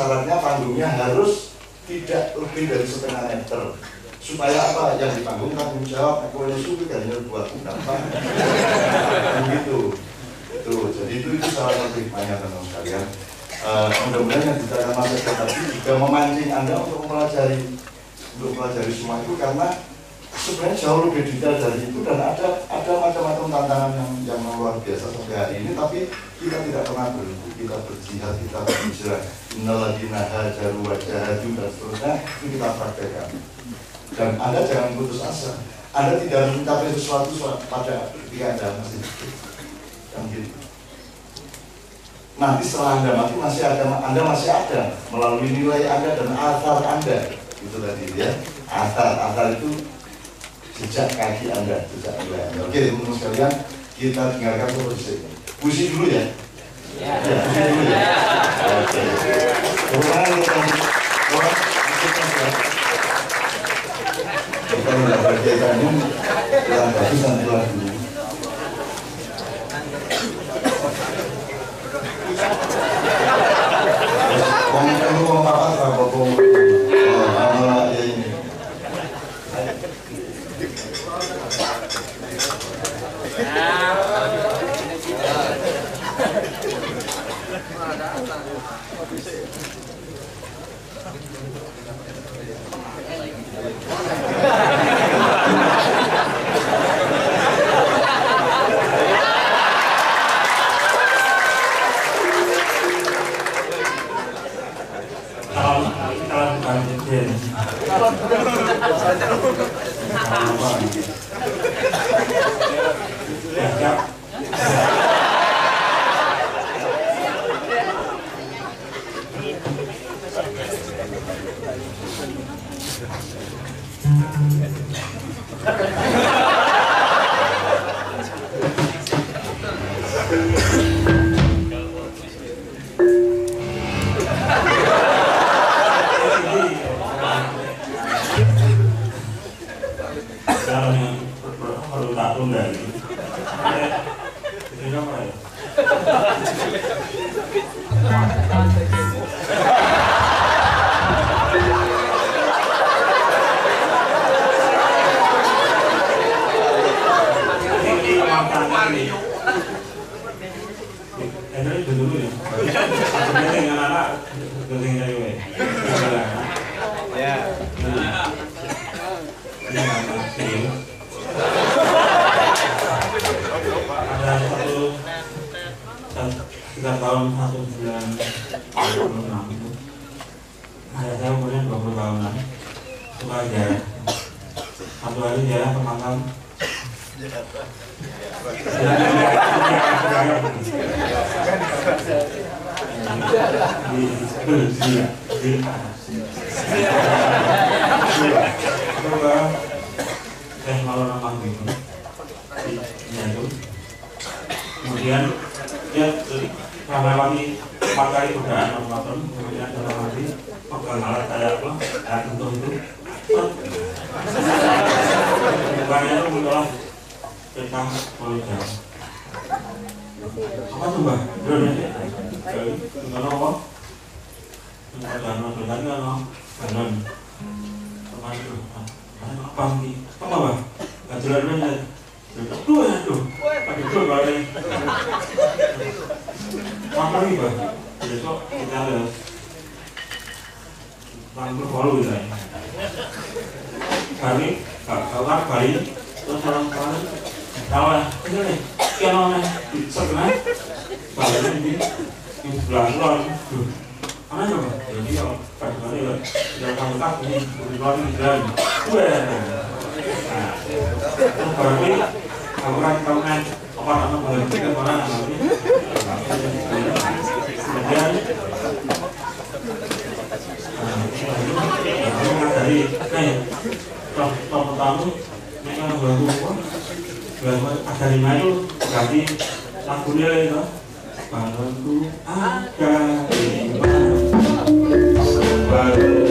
Syaratnya panggungnya harus tidak lebih dari 1,5 meter. Supaya apa? Yang di panggung tanggung jawab. Aku ini suku hanya buat gampang. Begitu. Tuh, jadi itu salah satu hikmahnya teman-teman sekalian. Mudah-mudahan yang diterangkan Mas Eko tadi juga memancing Anda untuk mempelajari semua itu, karena sebenarnya jauh lebih detail dari itu dan ada macam-macam tantangan yang luar biasa sampai hari ini, tapi kita tidak pernah berhenti, kita berjihad, kita berhijrah, innalladzina hajaru wa jahadu dan seterusnya, itu kita praktekkan. Dan Anda jangan putus asa, Anda tidak harus mencapai sesuatu pada ketika Anda masih hidup. Yang gitu. Nanti setelah Anda mati Anda masih ada melalui nilai Anda dan athar Anda. Itu tadi ya, athar itu jejak kaki Anda, jejak nilai Anda. Oke teman-teman sekalian, kita dengarkan puisi dulu ya. Ya, puisi dulu ya. Oke. Kita tidak berkaitan ini kurang bagus nanti lagi. Kamu mau apa? Ya ini. Kemudian dia melewati 4 kali godaan Ramadan, kemudian dalam hati pegang alat kayak apa, kayak bentuk itu bukannya itu muncullah peta politik. Apa tuh mbak? Drone ya? Enggak apa? Enggak ada kanan kemarin itu apa nih? Apa mbak? Gak jalan aja. Aduh, pakai dulu kalau ini. Apa nih mbak? Besok kita lihat tanggal baru ya. Kami kawan kali terus orang tahu ini nih piano nih sebenarnya baliknya ini di sebelah luar mana coba jadi kalau pada kali ya kamu tak ini di luar ini jalan berarti kamu kan apa namanya balik ke mana nanti kemudian dari top pertama mereka baru ada 5 itu berarti lagunya itu baru ada 5 baru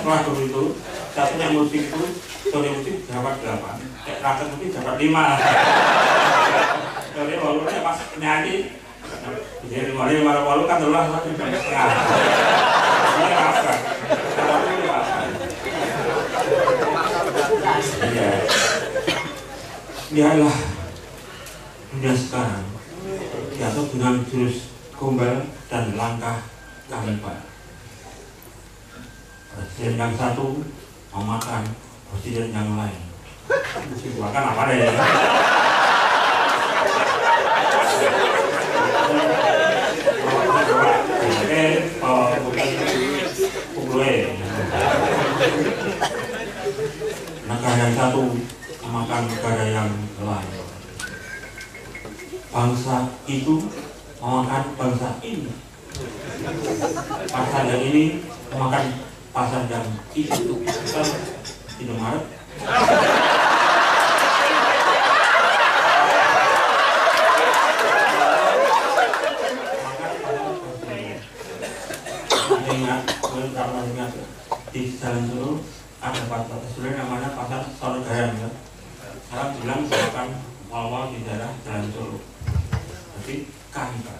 Setelah itu satunya musik itu sore musik dapat 8, raket musik dapat 5. Jadi walurnya pas nyanyi jadi walu kan dulu lah setengah. Ini apa? Iya. Lihatlah dunia sekarang diatur dengan jurus gombal dan langkah kalimat. Presiden yang satu mau makan presiden yang lain. Mesti makan apa deh? Negara yang satu memakan negara yang lain. Bangsa itu memakan bangsa ini. Pasar yang ini memakan pasar yang itu. Indomaret. mall di daerah Jalan Solo. Jadi kanker.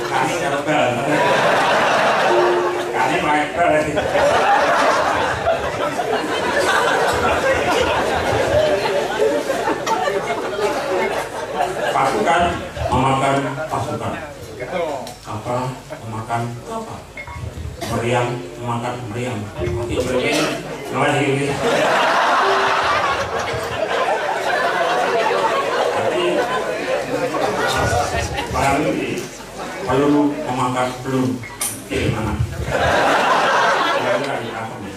Kani kerbal. Kani Michael. Pasukan memakan pasukan. Kapal memakan kapal. Meriam memakan meriam. Mati berbeda. Mulai ini. Tapi malam ini peluru memakan peluru. Gimana? Kira-kira di apa nih?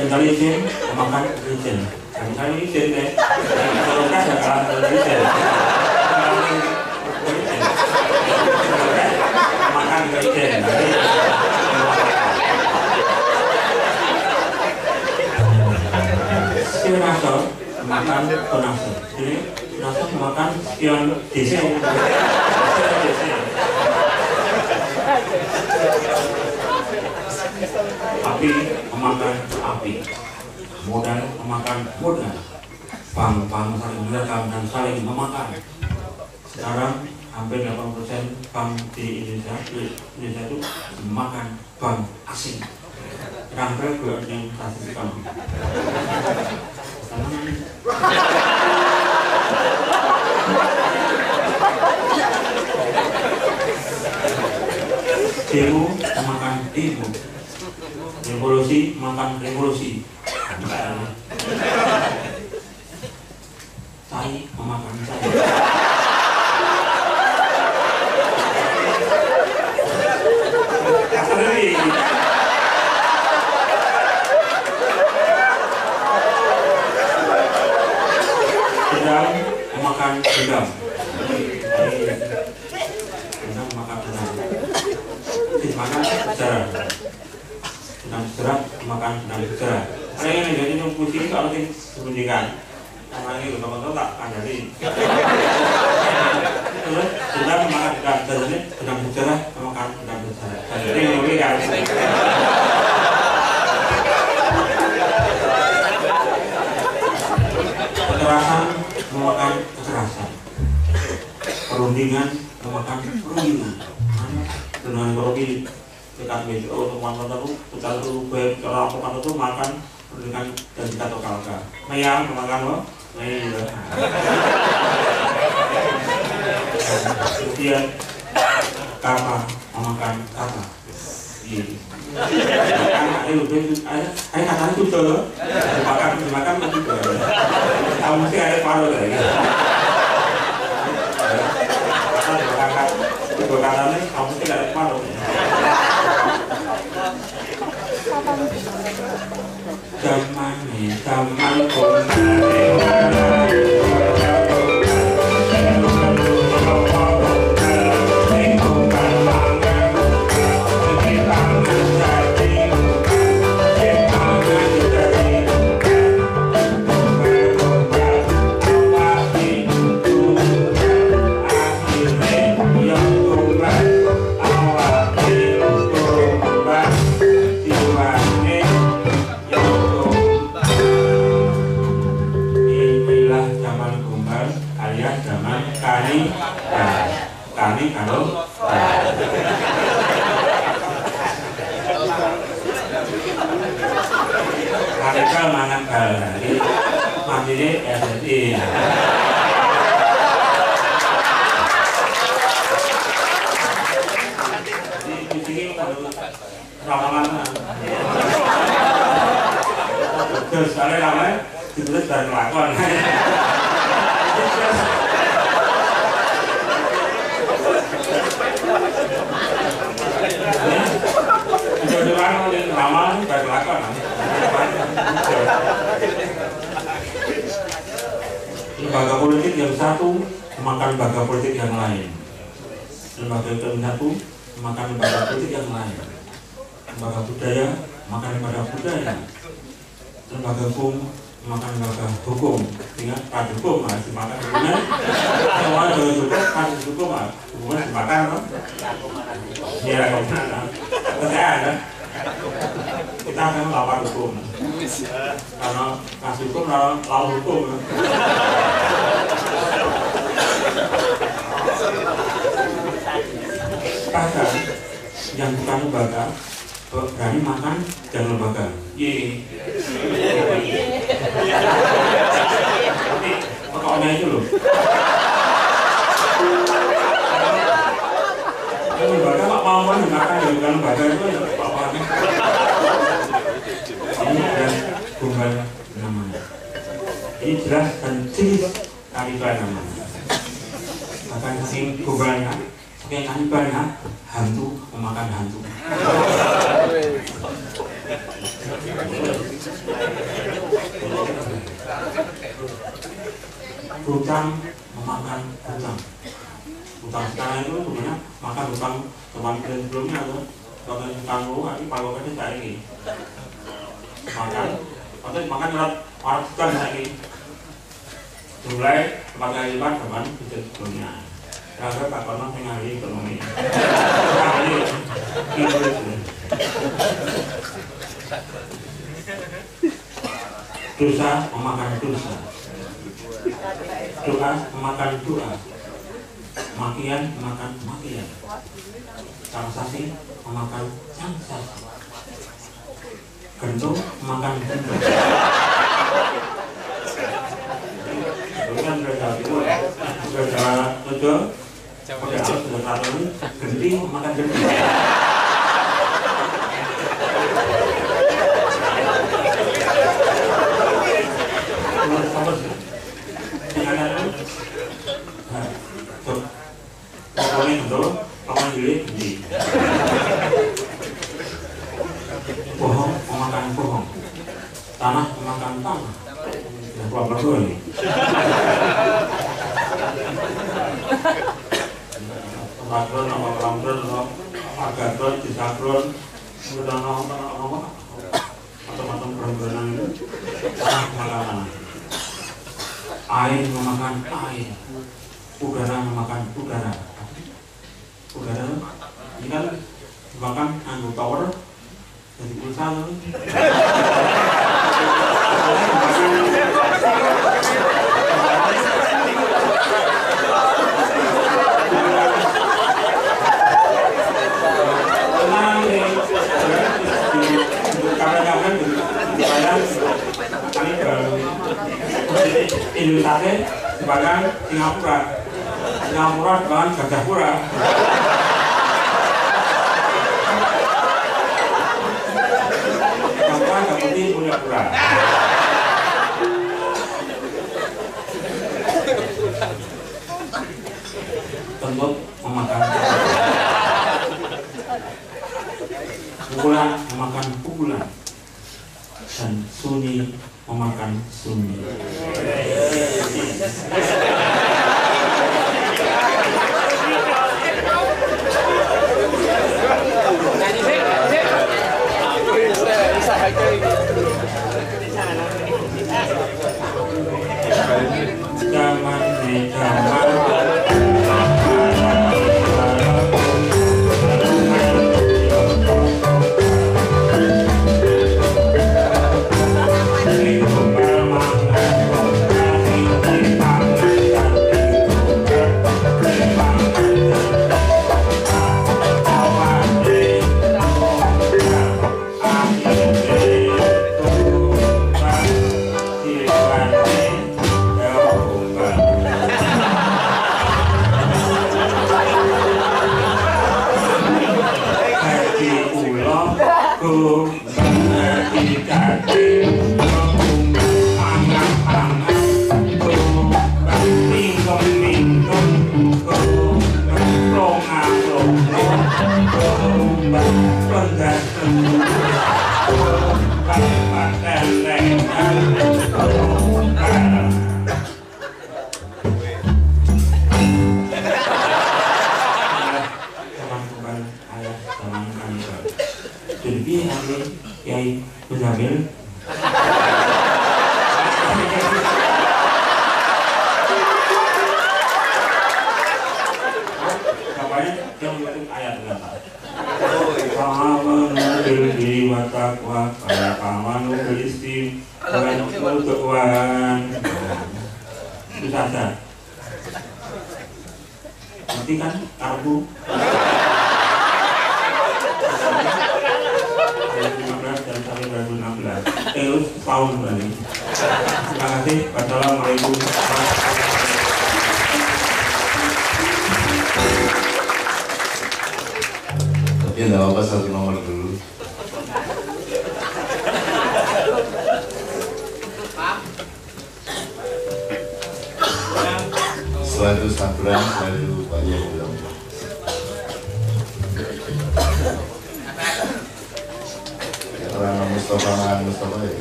Intelijen memakan intelijen. Saya intelijen deh. Kalau kan ya kalah intelijen. Makan intelijen. Spionator makan penasar. Jadi penasar makan spion DC. Api memakan api, modal memakan modal, bank saling menerkam dan saling memakan. Sekarang hampir 80% bank di Indonesia itu memakan bank asing. Kenapa gue yang kasih kamu? Demo memakan demo. Revolusi makan revolusi. Tai memakan tai. Sedang memakan sedang. Sedang memakan sedang. Makan sejarah. Sedang sejarah makan sedang sejarah. Saya ingin jadi yang pusing kalau yang sembunyikan. Karena ini betul-betul tak kandari. Terus sedang makan sedang sejarah makan sedang sejarah. Jadi ini kan. Kekerasan memakan kekerasan. Perundingan memakan perundingan. Dengan rogi dekat meja teman-teman itu putar itu baik cara apa itu makan dengan dan kita tokalkan mayang makan lo mayang kemudian kata memakan kata ini ada kata itu tuh dimakan itu kamu mesti ada paru lagi katanya kamu tidak ada paru. Zaman kami kalau mereka mangan kali mandiri SSI di sini ramalan terus sekali ramai ditulis dan melakon Jodohan oleh ramal baik lakon. Lembaga politik yang satu memakan lembaga politik yang lain. Lembaga yang satu memakan lembaga politik yang lain. Lembaga budaya memakan lembaga budaya. Lembaga hukum memakan lembaga hukum. Ingat pada hukum harus dimakan hukumnya. Semua lembaga hukum harus hukum hukumnya dimakan. Biar kemana? Kesehatan. kita akan lapar hukum. Karena kasih hukum lalu hukum. Bahkan yang bukan lembaga berani makan yang lembaga. Ye. Tapi pokoknya itu loh. Yang lembaga Pak mau makan yang bukan lembaga itu ya apa? Ini ada gombal namanya. Ini jelas dan jelas kanibal namanya. Bahkan saking gombalnya, saking kanibalnya, hantu memakan hantu. Hutang memakan hutang. Hutang sekarang itu sebenarnya makan hutang teman sebelumnya tuh. Kalau hutang lu, ini palokannya saya ini. Makan, atau makan orang hutang saya ini. Mulai tempat kehidupan teman bisa sebelumnya. Karena tak pernah mengalami ekonomi. Dosa memakan dosa. Doa memakan doa. Makian memakan makian. Transaksi memakan transaksi. Gentung memakan gentung. Bukan berjalan tujuh. Genting makan genting. Pokoknya betul, paman diri genting. Bohong memakan bohong. Tanah memakan tanah. Ya keluar berdua ini. Patron, nama patron, agatron, disatron, sudah nama macam-macam berenang itu. Tanah memakan tanah. Air memakan air. Udara memakan udara. Udara ini kan makan anggur power jadi pulsa tuh. Indonesia sebagai Singapura sebagai Gajahpura. Singapura seperti Pura. Tentu memakan pukulan memakan pukulan dan sunyi memakan sunyi. Zaman di zaman ayat Amanul bil wa taqwa kaya amanu bil istim wa tuqwan. Itu saja. Nanti kan karbu 2015 dan sampai 2016 tahun kembali. Terima kasih. Wassalamualaikum warahmatullahi wabarakatuh. Tapi enggak apa-apa, satu nomor dulu. Setelah itu Sabran, setelah itu Pak Yai bilang. Orang Mustafa Mahan Mustafa ya.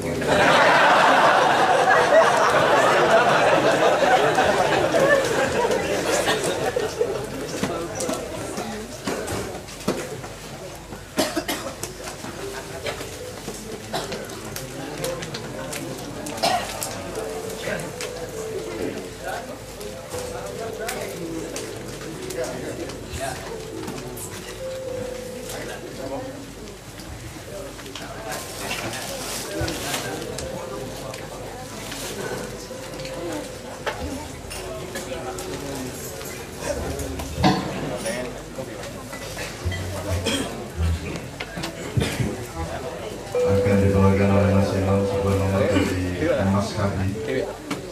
Akan dibawakan oleh nasional sebuah nomor dari Mas Kadi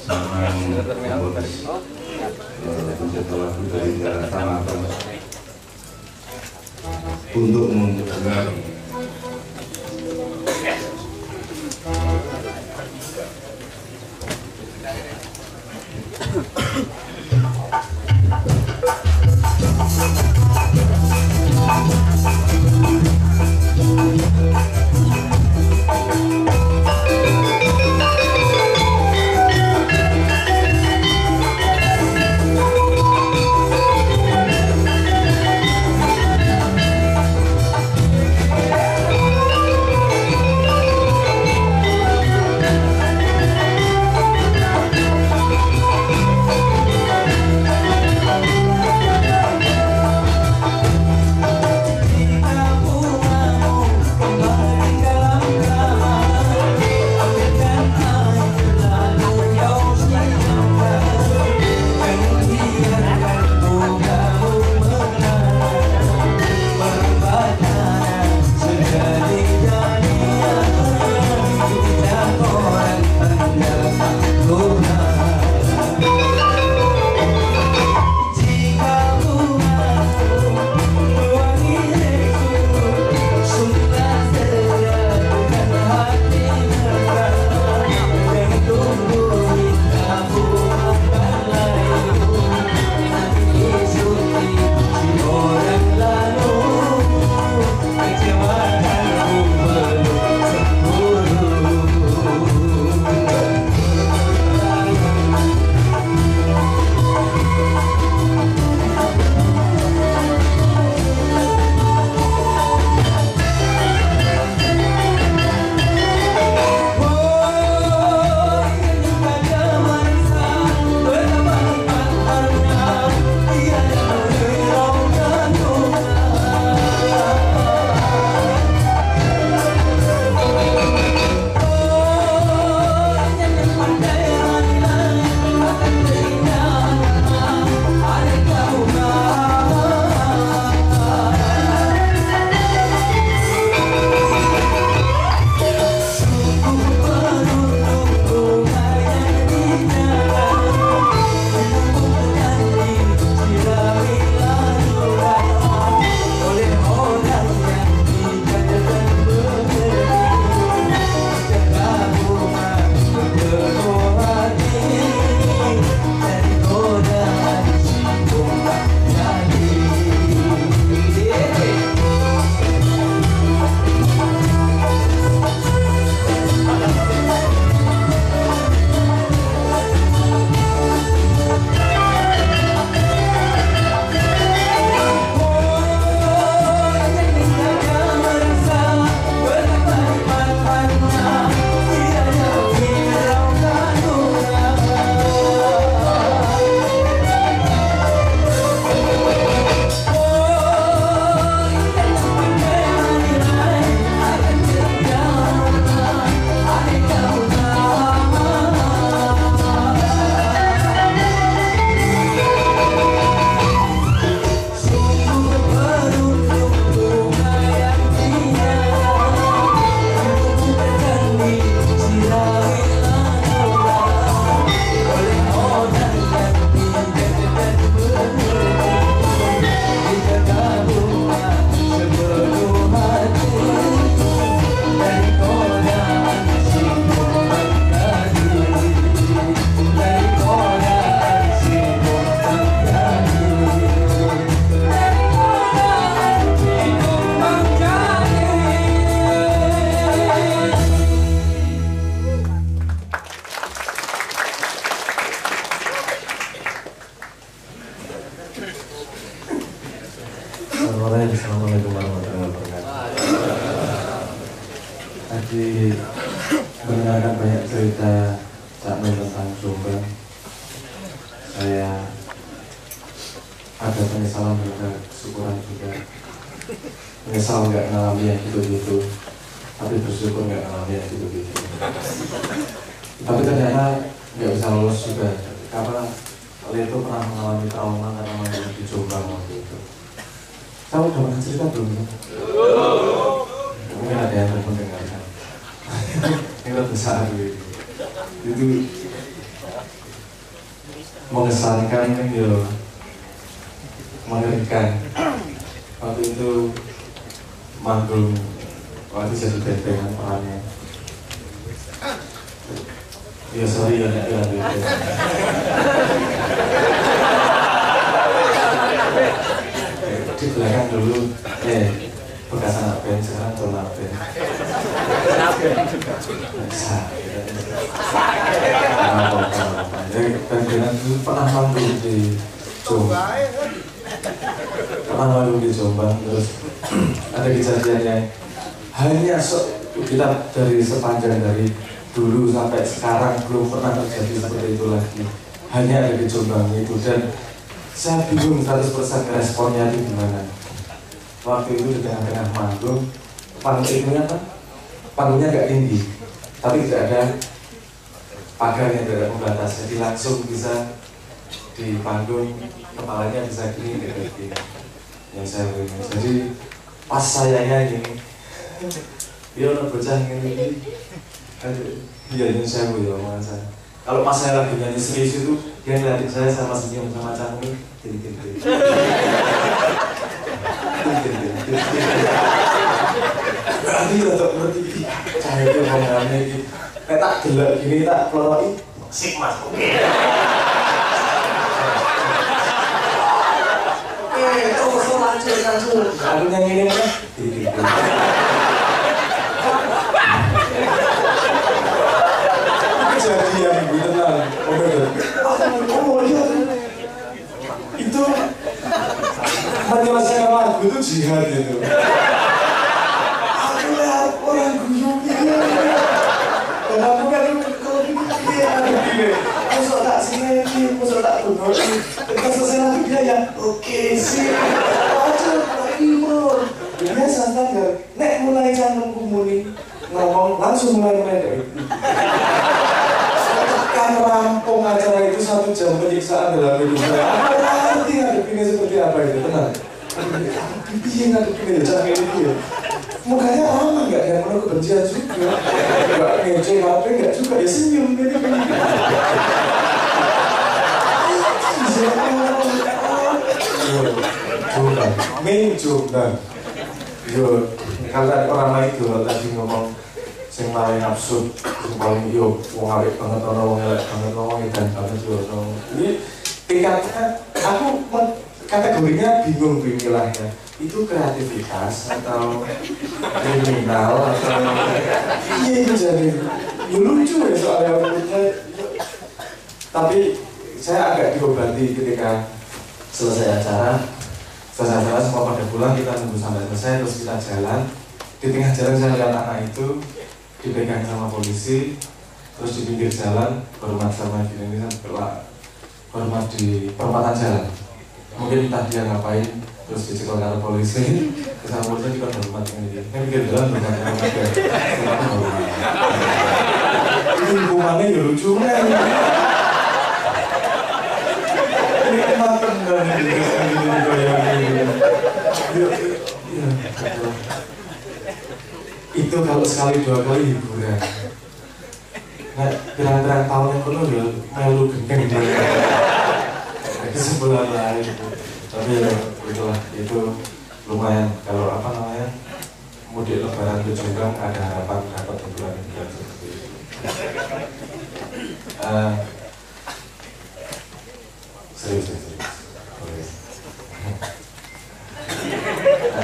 Saman Komponis pencetak lagu dari Tanah Abang untuk mendengar mendengarkan banyak cerita Cak Nun tentang Jombang. Saya ada penyesalan dan ada kesyukuran juga. Menyesal nggak ngalami yang gitu-gitu, tapi bersyukur nggak ngalami yang gitu-gitu. Tapi ternyata nggak bisa lolos juga, karena Lia itu pernah mengalami trauma karena mandi di Jombang waktu itu. Tahu udah pernah cerita belum? Mungkin ada yang belum mendengarkan. Ini besar gitu. Itu mengesankan kan ya, mengerikan. Waktu itu manggung, waktu jadi bentengan perannya. Ya sorry ya, di belakang dulu, bekas anak band, sekarang tolak band. Bentengan dulu pernah manggung di Jombang, terus ada kejadian yang hanya kita dari sepanjang dari dulu sampai sekarang belum pernah terjadi seperti itu lagi. Hanya ada di Jombang itu, dan saya bingung 100% responnya itu gimana. Waktu itu di tengah-tengah manggung, panggungnya apa? Panggungnya agak tinggi, tapi tidak ada pagar yang tidak pembatas, jadi langsung bisa di panggung, kepalanya bisa gini gitu. Yang saya begini, jadi pas saya nyanyi, dia udah bocah ini, iya ini saya ya masa. Kalau pas saya lagi nyanyi serius itu, dia ngeliatin saya sama senyum sama canggung, berarti untuk ngerti, cahaya itu ngomongnya gitu, kayak tak gelap gini, tak peloroi, sik mas, oke. Aku nyanyi ini mana? Kejadian gitu tenang. Itu menyelesaikan lagu itu jihad itu. Aku lihat orang guyup gitu. Dan aku kan kalau begini, masuk tak sini, masuk tak tunggu. Ketika selesai lagu dia ya, oke sih. Dia santai gak? Nek mulai jangan kumuni ngomong langsung mulai dari setekan rampung acara itu 1 jam penyiksaan dalam hidup saya. Aku ngerti ngadepinnya seperti apa itu, tenang. Iya ngadepinnya, jangan kayak gitu ya. Mukanya aman gak? Yang penuh kebencian juga. Gak ngecek HP gak juga, ya senyum gini. Jombang. Yo, kalau orang lain itu tadi ngomong sing paling absurd, sing paling yo wong apik banget orang wong elek banget wong edan banget yo. Ini tingkatnya aku kategorinya bingung pilihnya. Itu kreativitas atau kriminal atau iya itu jadi yo lucu ya soalnya menurutnya. Tapi saya agak diobati ketika selesai acara. Setelah jalan semua pada pulang, kita tunggu sampai selesai, terus kita jalan. Di tengah jalan saya lihat anak itu dipegang sama polisi, terus di pinggir jalan hormat sama gini hormat di perempatan jalan. Mungkin entah dia ngapain, terus dicekel karena polisi, terus polisi juga hormat ini. Ini pinggir jalan hormat dia. Itu hukumannya ya lucu kan? Itu kalau sekali 2 kali hiburan. Nah, pirang-pirang tahun yang penuh ya melu gendeng kesimpulan lain. Tapi ya itulah, itu lumayan. Kalau apa namanya, mudik lebaran ke Jombang ada harapan dapat hiburan seperti itu. Serius.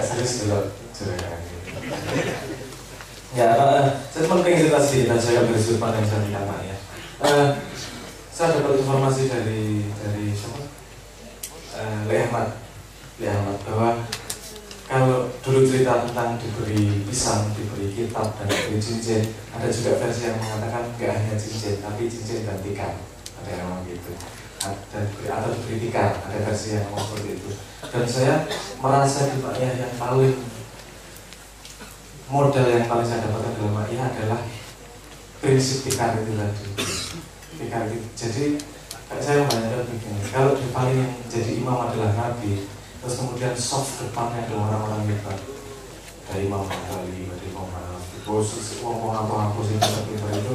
Serius dulu cerita. Ya, saya cuma pengen cerita sedikit dan saya beri sudut pandang saya tentang ya. Saya dapat informasi dari siapa? Lia Ahmad bahwa kalau dulu cerita tentang diberi pisang, diberi kitab, dan diberi cincin. Ada juga versi yang mengatakan gak hanya cincin, tapi cincin dan tikar. Ada yang ngomong gitu. Atau diberi tikar, ada versi yang ngomong seperti itu. Dan saya merasa di Makyah yang paling modal yang paling saya dapatkan dalam Makyah adalah prinsip tikar itu tadi. Tikar itu. Jadi saya banyak begini, kalau di paling yang jadi imam adalah Nabi, terus kemudian soft depannya adalah orang-orang hebat, dari Imam Ghazali, dari Imam Hanafi, ngomong apa sih itu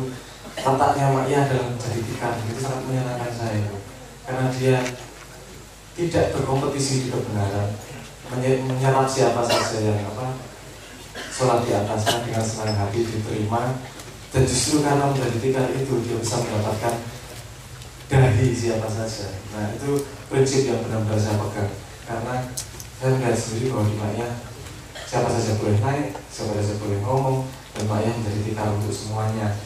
letaknya Makyah adalah menjadi tikar. Itu sangat menyenangkan saya itu, karena dia tidak berkompetisi di kebenaran, menyerap siapa saja yang sholat di atasnya dengan senang hati diterima, dan justru karena menjadi tikar itu dia bisa mendapatkan dahi siapa saja. Nah itu prinsip yang benar-benar saya pegang, karena saya melihat sendiri bahwa di Makyah siapa saja boleh naik, siapa saja boleh ngomong, dan Makyah menjadi tikar untuk semuanya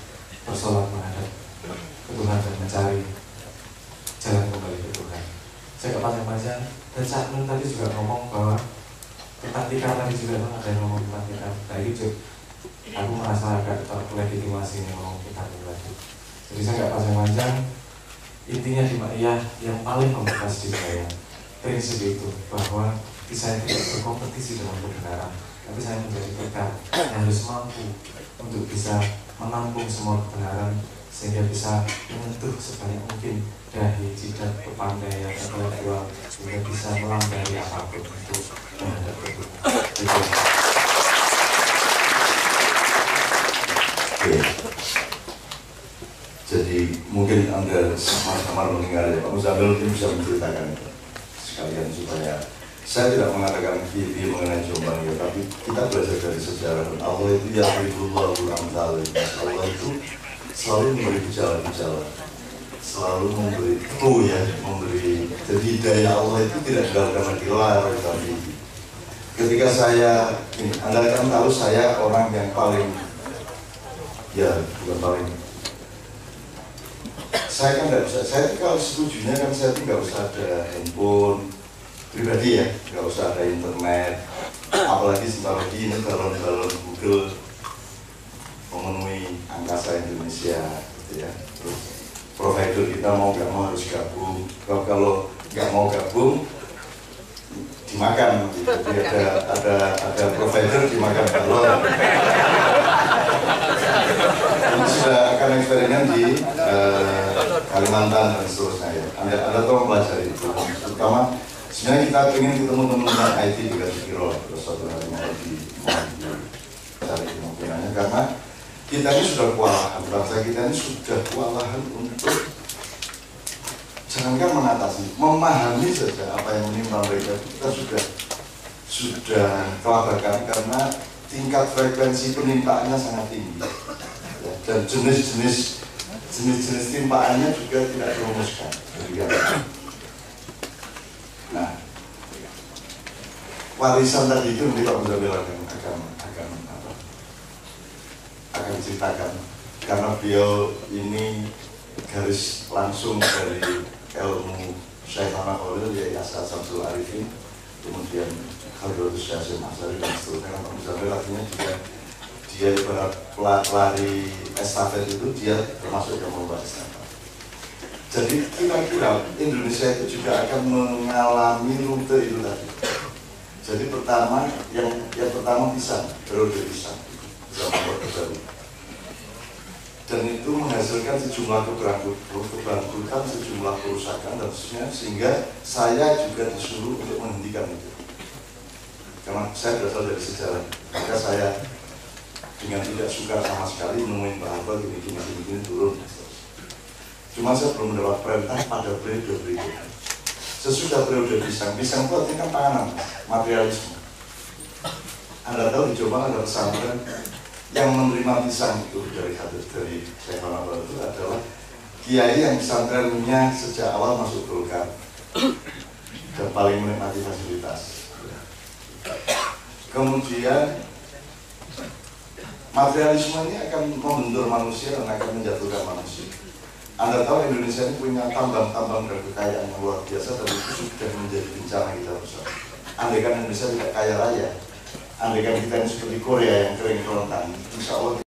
bersolat menghadap ke Tuhan dan mencari jalan kembali ke Tuhan. Saya ke panjang-panjang, dan Cak Nun tadi juga ngomong bahwa tentang tikar tadi juga ada yang ngomong tentang tikar. Nah itu aku merasa agak terlegitimasi ini ngomong tikar tadi. Jadi saya nggak panjang-panjang. Intinya di Makyah yang paling membekas di saya prinsip itu, bahwa saya tidak berkompetisi dalam kebenaran, tapi saya menjadi tikar yang harus mampu untuk bisa menampung semua kebenaran, sehingga bisa menyentuh sebanyak mungkin dahi, jidat, kepandaian, intelektual, sehingga bisa melampaui apapun untuk menghadap ke Tuhan. Oke. Jadi mungkin Anda sama-sama mendengar ya, Pak Muzamil mungkin bisa menceritakan sekalian supaya saya tidak mengatakan kiri mengenai Jombang ya, tapi kita belajar dari sejarah. Allah itu ya Allahu Amzal. Allah itu selalu memberi gejala-gejala, selalu memberi clue ya, memberi. Jadi daya Allah itu tidak karena gelar, tapi ketika saya ini, Anda kan tahu saya orang yang paling ya bukan paling. Saya kan nggak bisa, saya kalau setujunya kan saya tuh nggak usah ada handphone pribadi ya, nggak usah ada internet, apalagi sebentar lagi ini balon-balon Google memenuhi angkasa Indonesia gitu ya. Terus provider kita mau nggak mau harus gabung, kalau nggak mau gabung dimakan gitu. Jadi ada provider dimakan balon. Ini sudah akan eksperimen di Kalimantan dan seterusnya ya. Anda tolong pelajari itu, terutama sebenarnya kita ingin ketemu teman-teman IT juga di Kiro terus suatu hari mau cari kemungkinannya, karena kita ini sudah kewalahan, bangsa kita ini sudah kewalahan untuk jangankan mengatasi, memahami saja apa yang menimpa mereka. Kita sudah kelabakan karena tingkat frekuensi penimpaannya sangat tinggi ya, dan jenis-jenis timpaannya juga tidak dirumuskan. Nah, warisan tadi itu nanti Pak Muzamil akan ceritakan, karena beliau ini garis langsung dari ilmu Syekh Muhammad Khalil, ya Yasa Samsul Arifin, kemudian Khalidus Syahsim Asari dan seterusnya. Pak Muzamil artinya juga dia ibarat pelari estafet itu, dia termasuk yang membuat estafet. Jadi kira-kira Indonesia itu juga akan mengalami rute itu tadi. Jadi pertama, yang pertama pisang, periode pisang zaman Orde Baru. Dan itu menghasilkan sejumlah keberangkutan, sejumlah kerusakan dan sebagainya, sehingga saya juga disuruh untuk menghentikan itu. Karena saya berasal dari sejarah, maka saya dengan tidak suka sama sekali menemuin bahwa gini turun. Cuma saya belum mendapat perintah pada periode berikutnya. Sesudah periode pisang itu artinya kan panganan, materialisme. Anda tahu di Jombang ada pesantren yang menerima pisang itu dari Syekh Muhammad itu adalah kiai yang pesantrennya sejak awal masuk Golkar dan paling menikmati fasilitas. Kemudian materialisme ini akan membentur manusia dan akan menjatuhkan manusia. Anda tahu Indonesia ini punya tambang-tambang dan kekayaan yang luar biasa, dan itu sudah menjadi bencana kita bersama. Andai kan Indonesia tidak kaya raya, andaikan kita ini seperti Korea yang kering kerontang, insya Allah